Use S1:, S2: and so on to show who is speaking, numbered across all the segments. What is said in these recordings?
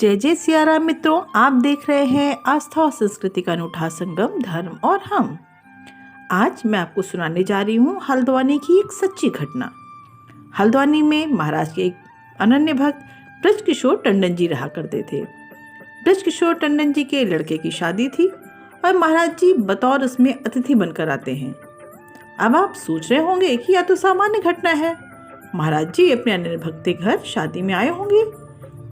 S1: जय जय सिया राम मित्रों, आप देख रहे हैं आस्था और संस्कृति का अनूठा संगम धर्म और हम। आज मैं आपको सुनाने जा रही हूँ हल्द्वानी की एक सच्ची घटना। हल्द्वानी में महाराज के एक अनन्य भक्त ब्रजकिशोर टंडन जी रहा करते थे। ब्रजकिशोर टंडन जी के लड़के की शादी थी और महाराज जी बतौर उसमें अतिथि बनकर आते हैं। अब आप सोच रहे होंगे कि यह तो सामान्य घटना है, महाराज जी अपने अनन्य भक्त के घर शादी में आए होंगे,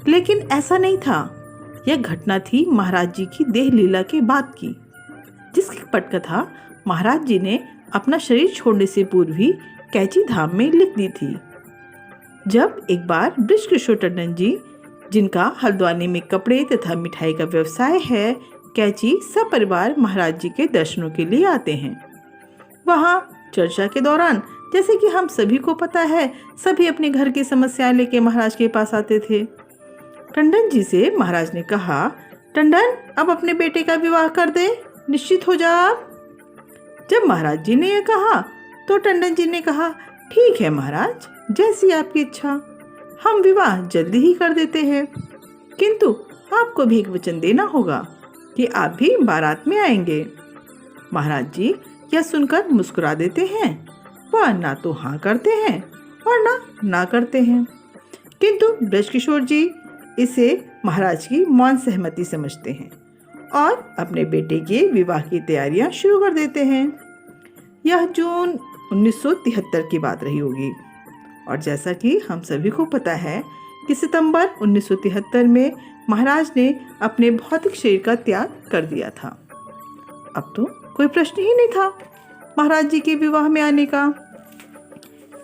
S1: लेकिन ऐसा नहीं था। यह घटना थी महाराज जी की देह लीला के बाद की, जिसकी पटकथा महाराज जी ने अपना शरीर छोड़ने से पूर्व ही कैची धाम में लिख दी थी। जब एक बार ब्रजकिशोर टंडन जी, जिनका हल्द्वानी में कपड़े तथा मिठाई का व्यवसाय है, कैची सपरिवार महाराज जी के दर्शनों के लिए आते हैं। वहाँ चर्चा के दौरान, जैसे कि हम सभी को पता है, सभी अपने घर की समस्याएं लेके महाराज के पास आते थे। टंडन जी से महाराज ने कहा, टंडन अब अपने बेटे का विवाह कर दे, निश्चित हो जा आप। जब महाराज जी ने यह कहा तो टंडन जी ने कहा, ठीक है महाराज, जैसी आपकी इच्छा, हम विवाह जल्दी ही कर देते हैं, किंतु आपको भी एक वचन देना होगा कि आप भी बारात में आएंगे। महाराज जी यह सुनकर मुस्कुरा देते हैं। वह ना तो हाँ करते हैं और ना करते हैं, किंतु ब्रजकिशोर जी इसे महाराज की मौन सहमति समझते हैं और अपने बेटे के विवाह की तैयारियां शुरू कर देते हैं। यह जून 1973 की बात रही होगी और जैसा कि हम सभी को पता है कि सितंबर 1973 में महाराज ने अपने भौतिक शरीर का त्याग कर दिया था। अब तो कोई प्रश्न ही नहीं था महाराज जी के विवाह में आने का।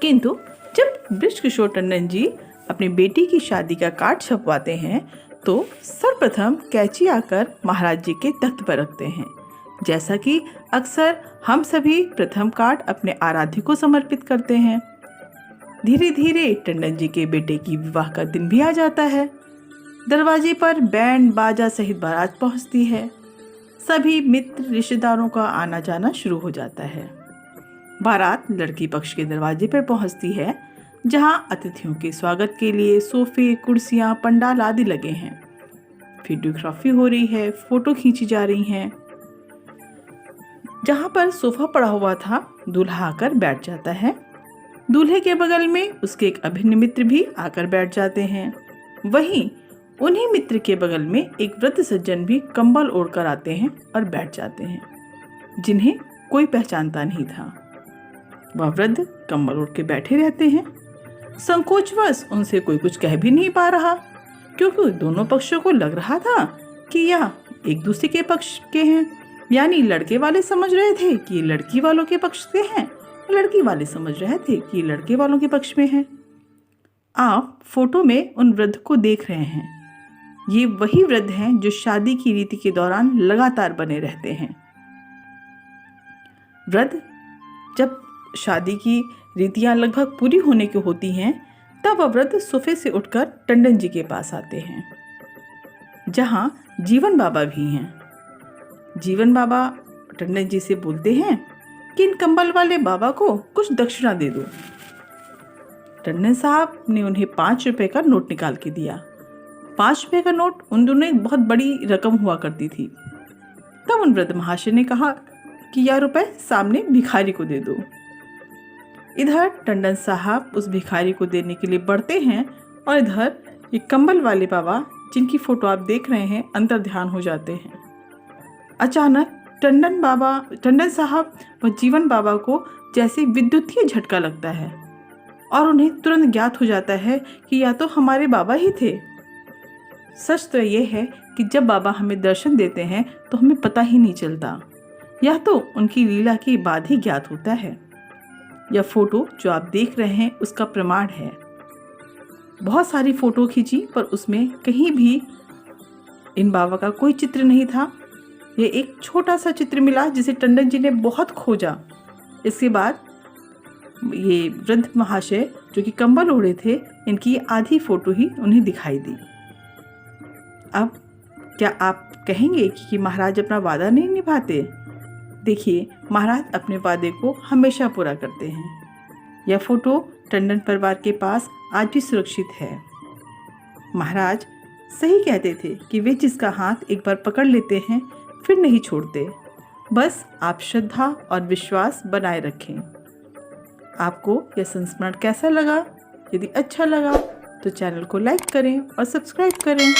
S1: किंतु जब ब्रजकिशोर टंडन जी अपनी बेटी की शादी का कार्ड छपवाते हैं तो सर्वप्रथम कैची आकर महाराज जी के तख्त पर रखते हैं। जैसा कि अक्सर हम सभी प्रथम कार्ड अपने आराध्य को समर्पित करते हैं। धीरे धीरे टंडन जी के बेटे की विवाह का दिन भी आ जाता है। दरवाजे पर बैंड बाजा सहित बारात पहुंचती है। सभी मित्र रिश्तेदारों का आना जाना शुरू हो जाता है। बारात लड़की पक्ष के दरवाजे पर पहुंचती है, जहां अतिथियों के स्वागत के लिए सोफे, कुर्सियां, पंडाल आदि लगे हैं। वीडियोग्राफी हो रही है, फोटो खींची जा रही हैं। जहां पर सोफा पड़ा हुआ था, दूल्हा आकर बैठ जाता है। दूल्हे के बगल में उसके एक अभिन्न मित्र भी आकर बैठ जाते हैं। वहीं उन्हीं मित्र के बगल में एक वृद्ध सज्जन भी कंबल ओढ़कर आते हैं और बैठ जाते हैं, जिन्हें कोई पहचानता नहीं था। वह वृद्ध कंबल ओढ़ के बैठे रहते हैं। संकोचवश उनसे कोई कुछ कह भी नहीं पा रहा, क्योंकि दोनों पक्षों को लग रहा था कि यह एक दूसरे के पक्ष के हैं। यानी लड़के वाले समझ रहे थे कि लड़की वालों के पक्ष से हैं और लड़की वाले समझ रहे थे कि लड़के वालों के पक्ष में हैं। आप फोटो में उन वृद्ध को देख रहे हैं। ये वही वृद्ध हैं जो शादी की रीति के दौरान लगातार बने रहते हैं। वृद्ध जब शादी की रीतियां लगभग पूरी होने की होती हैं, तब वह वृद्ध सोफे से उठकर टंडन जी के पास आते हैं, जहां जीवन बाबा भी हैं। जीवन बाबा टंडन जी से बोलते हैं कि इन कंबल वाले बाबा को कुछ दक्षिणा दे दो। टंडन साहब ने उन्हें 5 रुपए का नोट निकाल के दिया। 5 रुपए का नोट उन दोनों एक बहुत बड़ी रकम हुआ करती थी। तब उन वृद्ध महाशय ने कहा कि यह रुपए सामने भिखारी को दे दो। इधर टंडन साहब उस भिखारी को देने के लिए बढ़ते हैं और इधर ये कंबल वाले बाबा, जिनकी फोटो आप देख रहे हैं, अंतर ध्यान हो जाते हैं। अचानक टंडन साहब व जीवन बाबा को जैसे विद्युतीय झटका लगता है और उन्हें तुरंत ज्ञात हो जाता है कि या तो हमारे बाबा ही थे। सच तो यह है कि जब बाबा हमें दर्शन देते हैं तो हमें पता ही नहीं चलता, यह तो उनकी लीला के बाद ही ज्ञात होता है। यह फोटो जो आप देख रहे हैं उसका प्रमाण है। बहुत सारी फोटो खींची पर उसमें कहीं भी इन बाबा का कोई चित्र नहीं था। यह एक छोटा सा चित्र मिला जिसे टंडन जी ने बहुत खोजा। इसके बाद ये वृद्ध महाशय जो कि कंबल ओढ़े थे, इनकी आधी फोटो ही उन्हें दिखाई दी। अब क्या आप कहेंगे कि महाराज अपना वादा नहीं निभाते? देखिए, महाराज अपने वादे को हमेशा पूरा करते हैं। यह फोटो टंडन परिवार के पास आज भी सुरक्षित है। महाराज सही कहते थे कि वे जिसका हाथ एक बार पकड़ लेते हैं फिर नहीं छोड़ते। बस आप श्रद्धा और विश्वास बनाए रखें। आपको यह संस्मरण कैसा लगा? यदि अच्छा लगा तो चैनल को लाइक करें और सब्सक्राइब करें।